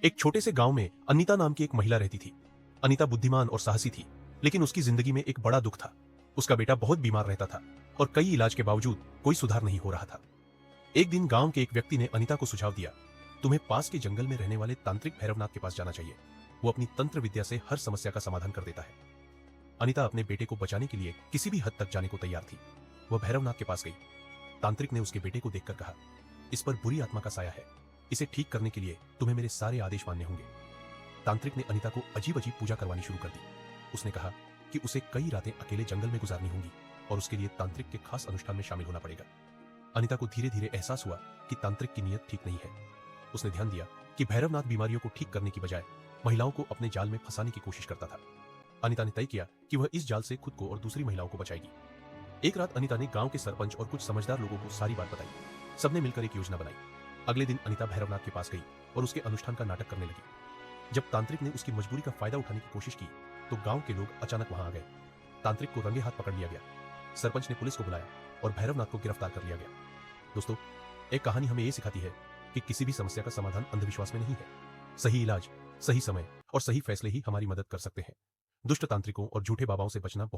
एक छोटे से गांव में अनीता नाम की एक महिला रहती थी। अनीता बुद्धिमान और साहसी थी, लेकिन उसकी जिंदगी में एक बड़ा दुख था। उसका बेटा बहुत बीमार रहता था और कई इलाज के बावजूद कोई सुधार नहीं हो रहा था। एक दिन गांव के एक व्यक्ति ने अनीता को सुझाव दिया, तुम्हें पास के जंगल में रहने वाले तांत्रिक भैरवनाथ के पास जाना चाहिए। वो अपनी तंत्र विद्या से हर समस्या का समाधान कर देता है। अनीता अपने बेटे को बचाने के लिए किसी भी हद तक जाने को तैयार थी। वह भैरवनाथ के पास गई। तांत्रिक ने उसके बेटे को देखकर कहा, इस पर बुरी आत्मा का साया है, इसे ठीक करने के लिए तुम्हें मेरे सारे आदेश मानने होंगे। तांत्रिक ने अनीता को अजीब अजीब पूजा करवानी शुरू कर दी। उसने कहा कि उसे कई रातें अकेले जंगल में गुजारनी होंगी और उसके लिए तांत्रिक के खास अनुष्ठान में शामिल होना पड़ेगा। अनीता को धीरे धीरे एहसास हुआ कि तांत्रिक की नीयत ठीक नहीं है। उसने ध्यान दिया कि भैरवनाथ बीमारियों को ठीक करने की बजाय महिलाओं को अपने जाल में फंसाने की कोशिश करता था। अनीता ने तय किया कि वह इस जाल से खुद को और दूसरी महिलाओं को बचाएगी। एक रात अनीता ने गांव के सरपंच और कुछ समझदार लोगों को सारी बात बताई। सबने मिलकर एक योजना बनाई। अगले दिन अनीता भैरवनाथ के पास गई और उसके अनुष्ठान का नाटक करने लगी। जब तांत्रिक ने उसकी मजबूरी का फायदा उठाने की कोशिश की तो गांव के लोग अचानक वहां आ गए। तांत्रिक को रंगे हाथ पकड़ लिया गया। सरपंच ने पुलिस को बुलाया और भैरवनाथ को गिरफ्तार कर लिया गया। दोस्तों, एक कहानी हमें यह सिखाती है कि किसी भी समस्या का समाधान अंधविश्वास में नहीं है। सही इलाज, सही समय और सही फैसले ही हमारी मदद कर सकते हैं। दुष्ट तांत्रिकों और झूठे बाबाओं से बचना बहुत